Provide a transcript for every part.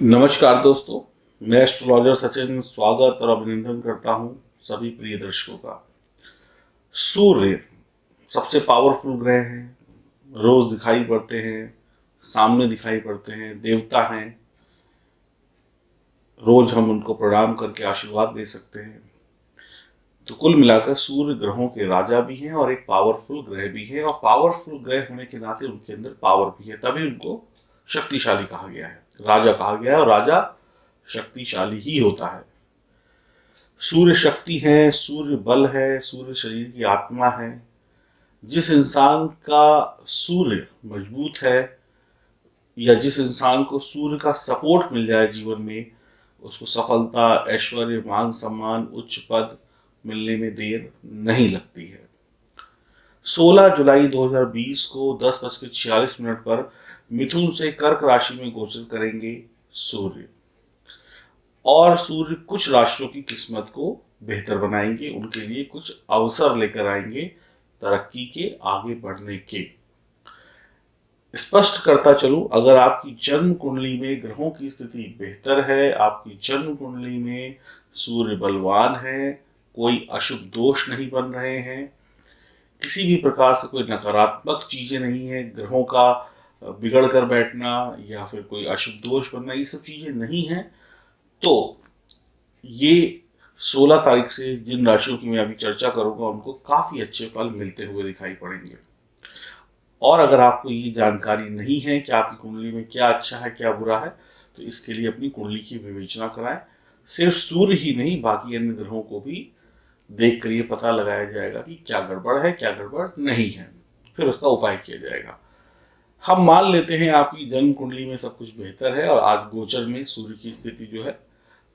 नमस्कार दोस्तों, मैं एस्ट्रोलॉजर सचिन स्वागत और अभिनंदन करता हूं सभी प्रिय दर्शकों का। सूर्य सबसे पावरफुल ग्रह हैं, रोज दिखाई पड़ते हैं, सामने दिखाई पड़ते हैं, देवता हैं। रोज हम उनको प्रणाम करके आशीर्वाद दे सकते हैं। तो कुल मिलाकर सूर्य ग्रहों के राजा भी हैं और एक पावरफुल ग्रह भी है, और पावरफुल ग्रह होने के नाते उनके अंदर पावर भी है, तभी उनको शक्तिशाली कहा गया है, राजा कहा गया है, और राजा शक्तिशाली ही होता है। सूर्य शक्ति है, सूर्य बल है, सूर्य शरीर की आत्मा है। जिस इंसान का सूर्य मजबूत है या जिस इंसान को सूर्य का सपोर्ट मिल जाए जीवन में, उसको सफलता, ऐश्वर्य, मान सम्मान, उच्च पद मिलने में देर नहीं लगती है। 16 जुलाई 2020 को 10:46 पर मिथुन से कर्क राशि में गोचर करेंगे सूर्य, और सूर्य कुछ राशियों की किस्मत को बेहतर बनाएंगे, उनके लिए कुछ अवसर लेकर आएंगे तरक्की के, आगे बढ़ने के। स्पष्ट करता चलूं, अगर आपकी जन्म कुंडली में ग्रहों की स्थिति बेहतर है, आपकी जन्म कुंडली में सूर्य बलवान है, कोई अशुभ दोष नहीं बन रहे हैं, किसी भी प्रकार से कोई नकारात्मक चीजें नहीं है, ग्रहों का बिगड़ कर बैठना या फिर कोई अशुभ दोष बनना, ये सब चीजें नहीं है, तो ये 16 तारीख से जिन राशियों की मैं अभी चर्चा करूंगा उनको काफी अच्छे फल मिलते हुए दिखाई पड़ेंगे। और अगर आपको ये जानकारी नहीं है कि आपकी कुंडली में क्या अच्छा है क्या बुरा है, तो इसके लिए अपनी कुंडली की विवेचना कराएं। सिर्फ सूर्य ही नहीं, बाकी अन्य ग्रहों को भी देख कर ये पता लगाया जाएगा कि क्या गड़बड़ है क्या गड़बड़ नहीं है, फिर उसका उपाय किया जाएगा। हम मान लेते हैं आपकी जन्म कुंडली में सब कुछ बेहतर है, और आज गोचर में सूर्य की स्थिति जो है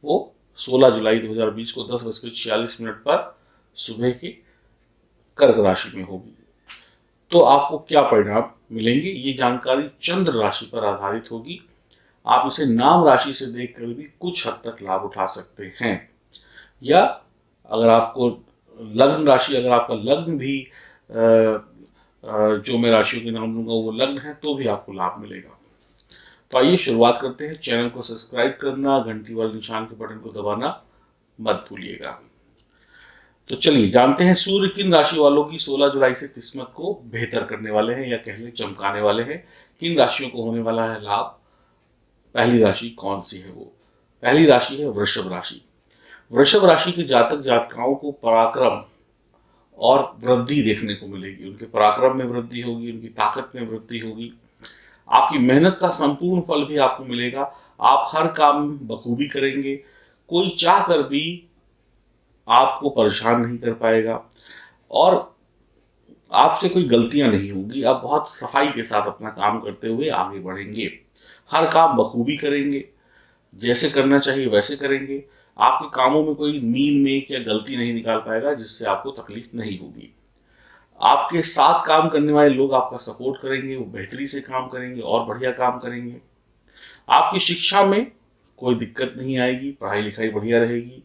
वो 16 जुलाई 2020 को 10:46 पर सुबह के कर्क राशि में होगी। तो आपको क्या परिणाम मिलेंगे, ये जानकारी चंद्र राशि पर आधारित होगी। आप इसे नाम राशि से देखकर भी कुछ हद तक लाभ उठा सकते हैं, या अगर आपको लग्न राशि, अगर आपका लग्न भी जो मैं राशियों के नाम लूंगा वो लग्न है, तो भी आपको लाभ मिलेगा। तो आइए शुरुआत करते हैं। चैनल को सब्सक्राइब करना, घंटी वाले निशान के बटन को दबाना मत भूलिएगा। तो चलिए जानते हैं सूर्य किन राशि वालों की 16 जुलाई से किस्मत को बेहतर करने वाले हैं, या कह लें चमकाने वाले हैं। किन राशियों को होने वाला है लाभ। पहली राशि कौन सी है वो? पहली राशि है वृषभ राशि। वृषभ राशि के जातक जातिकाओं को पराक्रम और वृद्धि देखने को मिलेगी। उनके पराक्रम में वृद्धि होगी, उनकी ताकत में वृद्धि होगी। आपकी मेहनत का संपूर्ण फल भी आपको मिलेगा। आप हर काम बखूबी करेंगे, कोई चाह कर भी आपको परेशान नहीं कर पाएगा, और आपसे कोई गलतियां नहीं होगी। आप बहुत सफाई के साथ अपना काम करते हुए आगे बढ़ेंगे, हर काम बखूबी करेंगे, जैसे करना चाहिए वैसे करेंगे। आपके कामों में कोई मीन मेक या गलती नहीं निकाल पाएगा जिससे आपको तकलीफ नहीं होगी। आपके साथ काम करने वाले लोग आपका सपोर्ट करेंगे, वो बेहतरी से काम करेंगे और बढ़िया काम करेंगे। आपकी शिक्षा में कोई दिक्कत नहीं आएगी, पढ़ाई लिखाई बढ़िया रहेगी।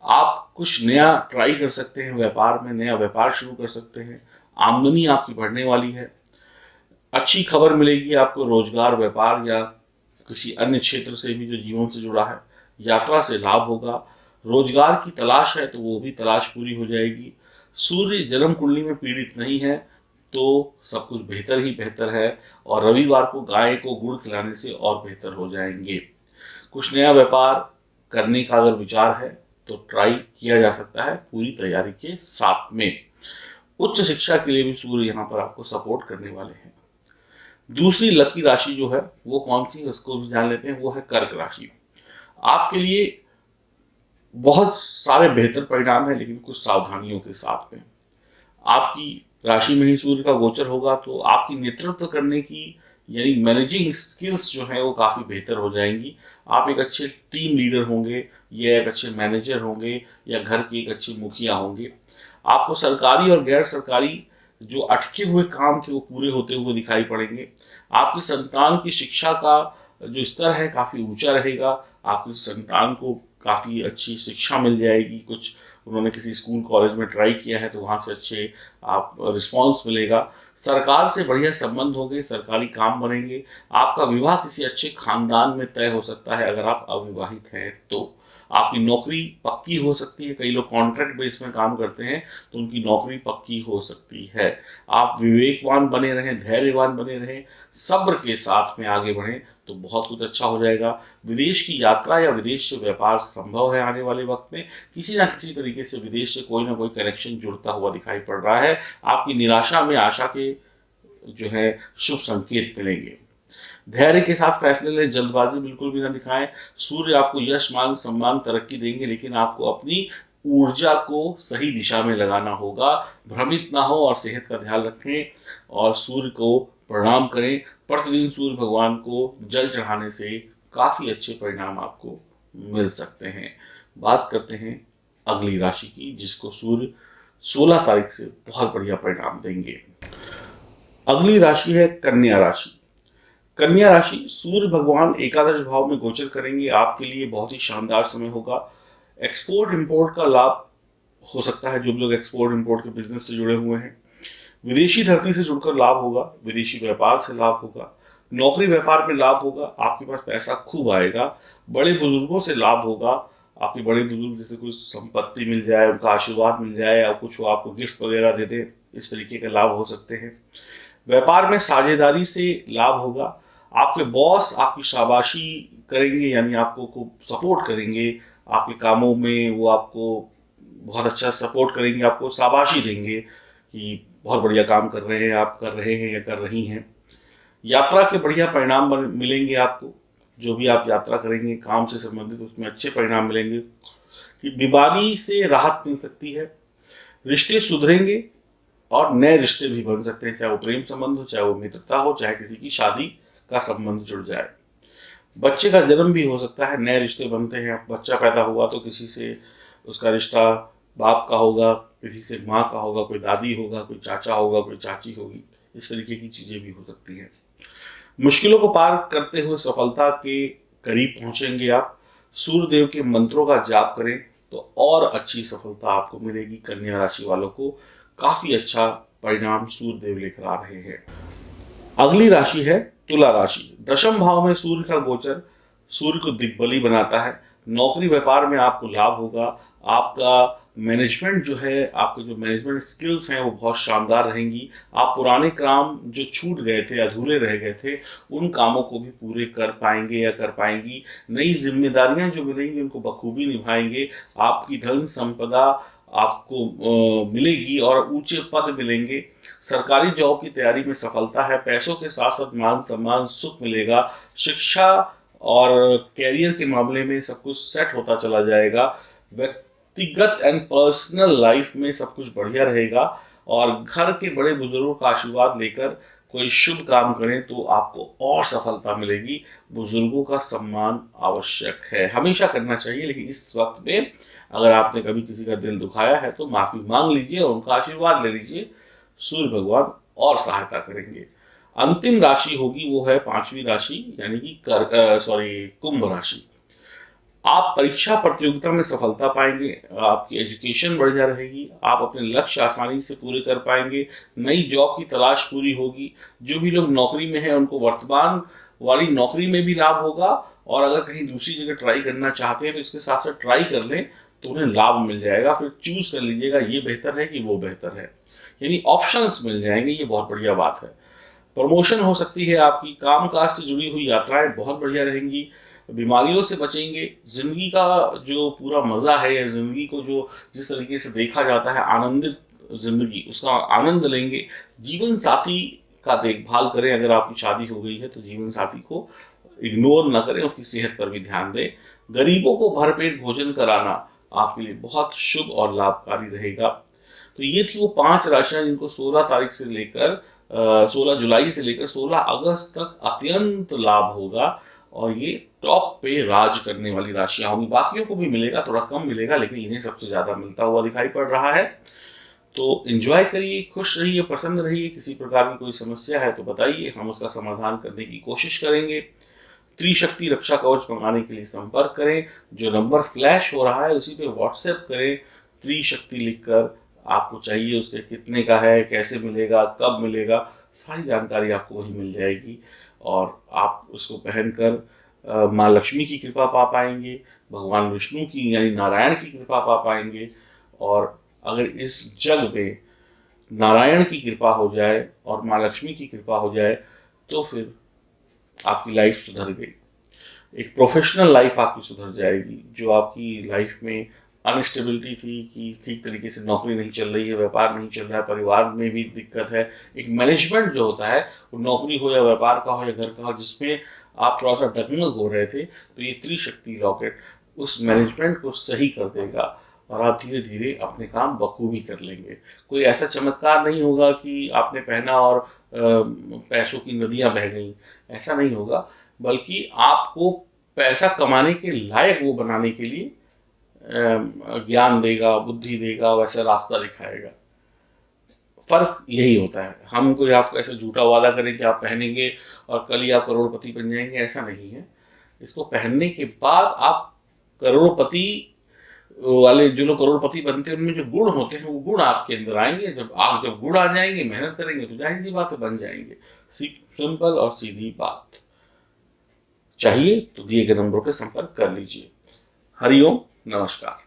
आप कुछ नया ट्राई कर सकते हैं, व्यापार में नया व्यापार शुरू कर सकते हैं। आमदनी आपकी बढ़ने वाली है। अच्छी खबर मिलेगी आपको, रोजगार, व्यापार या किसी अन्य क्षेत्र से भी जो जीवन से जुड़ा है। यात्रा से लाभ होगा। रोजगार की तलाश है तो वो भी तलाश पूरी हो जाएगी। सूर्य जन्म कुंडली में पीड़ित नहीं है तो सब कुछ बेहतर ही बेहतर है, और रविवार को गाय को गुड़ खिलाने से और बेहतर हो जाएंगे। कुछ नया व्यापार करने का अगर विचार है तो ट्राई किया जा सकता है पूरी तैयारी के साथ में। उच्च शिक्षा के लिए भी सूर्य यहाँ पर आपको सपोर्ट करने वाले हैं। दूसरी लकी राशि जो है वो कौन सी है उसको भी जान लेते हैं, वो है कर्क राशि। आपके लिए बहुत सारे बेहतर परिणाम है, लेकिन कुछ सावधानियों के साथ में। आपकी राशि में ही सूर्य का गोचर होगा तो आपकी नेतृत्व करने की यानी मैनेजिंग स्किल्स जो है वो काफ़ी बेहतर हो जाएंगी। आप एक अच्छे टीम लीडर होंगे, या एक अच्छे मैनेजर होंगे, या घर के एक अच्छे मुखिया होंगे। आपको सरकारी और गैर सरकारी जो अटके हुए काम थे वो पूरे होते हुए दिखाई पड़ेंगे। आपकी संतान की शिक्षा का जो स्तर है काफ़ी ऊंचा रहेगा। आपकी संतान को काफ़ी अच्छी शिक्षा मिल जाएगी, कुछ उन्होंने किसी स्कूल कॉलेज में ट्राई किया है तो वहाँ से अच्छे आप रिस्पॉन्स मिलेगा। सरकार से बढ़िया संबंध होंगे, सरकारी काम बनेंगे। आपका विवाह किसी अच्छे खानदान में तय हो सकता है अगर आप अविवाहित हैं तो। आपकी नौकरी पक्की हो सकती है, कई लोग कॉन्ट्रैक्ट बेस में काम करते हैं तो उनकी नौकरी पक्की हो सकती है। आप विवेकवान बने रहें, धैर्यवान बने रहें, सब्र के साथ में आगे बढ़ें तो बहुत कुछ अच्छा हो जाएगा। विदेश की यात्रा या विदेश से व्यापार संभव है आने वाले वक्त में। किसी ना किसी तरीके से विदेश से कोई ना कोई कनेक्शन जुड़ता हुआ दिखाई पड़ रहा है। आपकी निराशा में आशा के जो है शुभ संकेत मिलेंगे। धैर्य के साथ फैसले लें, जल्दबाजी बिल्कुल भी ना दिखाएं। सूर्य आपको यश, मान, सम्मान, तरक्की देंगे, लेकिन आपको अपनी ऊर्जा को सही दिशा में लगाना होगा। भ्रमित ना हो और सेहत का ध्यान रखें और सूर्य को प्रणाम करें। प्रतिदिन सूर्य भगवान को जल चढ़ाने से काफ़ी अच्छे परिणाम आपको मिल सकते हैं। बात करते हैं अगली राशि की, जिसको सूर्य 16 तारीख से बहुत बढ़िया परिणाम देंगे। अगली राशि है कन्या राशि। कन्या राशि, सूर्य भगवान एकादश भाव में गोचर करेंगे। आपके लिए बहुत ही शानदार समय होगा। एक्सपोर्ट इंपोर्ट का लाभ हो सकता है, जो लोग एक्सपोर्ट इंपोर्ट के बिजनेस से जुड़े हुए हैं। विदेशी धरती से जुड़कर लाभ होगा, विदेशी व्यापार से लाभ होगा, नौकरी व्यापार में लाभ होगा, आपके पास पैसा खूब आएगा। बड़े बुजुर्गों से लाभ होगा, आपके बड़े बुजुर्ग जैसे कोई संपत्ति मिल जाए, उनका आशीर्वाद मिल जाए या कुछ वो आपको गिफ्ट वगैरह दे दे, इस तरीके के लाभ हो सकते हैं। व्यापार में साझेदारी से लाभ होगा। आपके बॉस आपकी शाबाशी करेंगे, यानी आपको खूब सपोर्ट करेंगे आपके कामों में, वो आपको बहुत अच्छा सपोर्ट करेंगे, आपको शाबाशी देंगे कि बहुत बढ़िया काम कर रहे हैं, आप कर रहे हैं या कर रही हैं। यात्रा के बढ़िया परिणाम मिलेंगे आपको, जो भी आप यात्रा करेंगे काम से संबंधित उसमें अच्छे परिणाम मिलेंगे। कि बीमारी से राहत मिल सकती है, रिश्ते सुधरेंगे और नए रिश्ते भी बन सकते हैं, चाहे वो प्रेम संबंध हो, चाहे वो मित्रता हो, चाहे किसी की शादी का संबंध जुड़ जाए। बच्चे का जन्म भी हो सकता है, नए रिश्ते बनते हैं। बच्चा पैदा हुआ तो किसी से उसका रिश्ता बाप का होगा, किसी से माँ का होगा, कोई दादी होगा, कोई चाचा होगा, कोई चाची होगी, इस तरीके की चीज़ें भी हो सकती हैं। मुश्किलों को पार करते हुए सफलता के करीब पहुंचेंगे आप। सूर्य देव के मंत्रों का जाप करें तो और अच्छी सफलता आपको मिलेगी। कन्या राशि वालों को काफी अच्छा परिणाम सूर्य देव लेकर आ रहे हैं। अगली राशि है तुला राशि। दशम भाव में सूर्य का गोचर सूर्य को दिग्बली बनाता है। नौकरी व्यापार में आपको लाभ होगा। आपका मैनेजमेंट जो है, आपके जो मैनेजमेंट स्किल्स हैं वो बहुत शानदार रहेंगी। आप पुराने काम जो छूट गए थे, अधूरे रह गए थे, उन कामों को भी पूरे कर पाएंगे या कर पाएंगी। नई जिम्मेदारियां जो मिलेंगी उनको बखूबी निभाएंगे। आपकी धन संपदा आपको मिलेगी और ऊंचे पद मिलेंगे। सरकारी जॉब की तैयारी में सफलता है। पैसों के साथ साथ मान सम्मान सुख मिलेगा। शिक्षा और कैरियर के मामले में सब कुछ सेट होता चला जाएगा। व्यक्तिगत एंड पर्सनल लाइफ में सब कुछ बढ़िया रहेगा और घर के बड़े बुजुर्गों का आशीर्वाद लेकर कोई शुभ काम करें तो आपको और सफलता मिलेगी। बुजुर्गों का सम्मान आवश्यक है, हमेशा करना चाहिए, लेकिन इस वक्त में अगर आपने कभी किसी का दिल दुखाया है तो माफी मांग लीजिए और उनका आशीर्वाद ले लीजिए। सूर्य भगवान और सहायता करेंगे। अंतिम राशि होगी वो है पांचवी राशि, यानी कि कुंभ राशि। आप परीक्षा प्रतियोगिता में सफलता पाएंगे, आपकी एजुकेशन बढ़िया रहेगी, आप अपने लक्ष्य आसानी से पूरे कर पाएंगे। नई जॉब की तलाश पूरी होगी। जो भी लोग नौकरी में हैं उनको वर्तमान वाली नौकरी में भी लाभ होगा और अगर कहीं दूसरी जगह ट्राई करना चाहते हैं तो इसके साथ साथ ट्राई कर लें तो उन्हें लाभ मिल जाएगा। फिर चूज कर लीजिएगा ये बेहतर है कि वो बेहतर है, यानी ऑप्शंस मिल जाएंगे। ये बहुत बढ़िया बात है। प्रमोशन हो सकती है आपकी। कामकाज से जुड़ी हुई यात्राएं बहुत बढ़िया रहेंगी। बीमारियों से बचेंगे। जिंदगी का जो पूरा मजा है या जिंदगी को जो जिस तरीके से देखा जाता है आनंदित जिंदगी, उसका आनंद लेंगे। जीवन साथी का देखभाल करें। अगर आपकी शादी हो गई है तो जीवन साथी को इग्नोर ना करें, उसकी सेहत पर भी ध्यान दें। गरीबों को भरपेट भोजन कराना आपके लिए बहुत शुभ और लाभकारी रहेगा। तो ये थी वो 5 राशियां जिनको 16 तारीख से लेकर 16 जुलाई से लेकर 16 अगस्त तक अत्यंत लाभ होगा और ये टॉप पे राज करने वाली राशियां होंगी। बाकियों को भी मिलेगा, थोड़ा कम मिलेगा, लेकिन इन्हें सबसे ज्यादा मिलता हुआ दिखाई पड़ रहा है। तो एंजॉय करिए, खुश रहिए, प्रसन्न रहिए। किसी प्रकार की कोई समस्या है तो बताइए, हम उसका समाधान करने की कोशिश करेंगे। त्रिशक्ति रक्षा कवच मंगाने के लिए संपर्क करें। जो नंबर फ्लैश हो रहा है उसी पे व्हाट्सएप करें, त्रिशक्ति लिखकर। आपको चाहिए उसके कितने का है, कैसे मिलेगा, कब मिलेगा, सारी जानकारी आपको वही मिल जाएगी और आप उसको पहनकर माँ लक्ष्मी की कृपा पा पाएंगे, भगवान विष्णु की यानी नारायण की कृपा पा पाएंगे। और अगर इस जग में नारायण की कृपा हो जाए और माँ लक्ष्मी की कृपा हो जाए तो फिर आपकी लाइफ सुधर गई। एक प्रोफेशनल लाइफ आपकी सुधर जाएगी। जो आपकी लाइफ में अनस्टेबिलिटी थी कि ठीक तरीके से नौकरी नहीं चल रही है, व्यापार नहीं चल रहा है, परिवार में भी दिक्कत है, एक मैनेजमेंट जो होता है वो नौकरी हो या व्यापार का हो या घर का हो जिसमें आप थोड़ा सा डगमग हो रहे थे, तो ये त्रिशक्ति लॉकेट उस मैनेजमेंट को सही कर देगा और आप धीरे धीरे अपने काम बखूबी कर लेंगे। कोई ऐसा चमत्कार नहीं होगा कि आपने पहना और पैसों की नदियां बह गई, ऐसा नहीं होगा, बल्कि आपको पैसा कमाने के लायक वो बनाने के लिए ज्ञान देगा, बुद्धि देगा, वैसा रास्ता दिखाएगा। फर्क यही होता है। हम कोई आपको ऐसा झूठा वादा करें कि आप पहनेंगे और कल ही आप करोड़पति बन जाएंगे, ऐसा नहीं है। इसको पहनने के बाद आप करोड़पति वाले जो लोग करोड़पति बनते हैं उनमें जो गुण होते हैं वो गुण आपके अंदर आएंगे। जब गुण आ जाएंगे, मेहनत करेंगे तो जाहिर सी बात है बन जाएंगे। सिंपल और सीधी बात। चाहिए तो दिए गए नंबरों पर संपर्क कर लीजिए। हरिओम, नमस्कार।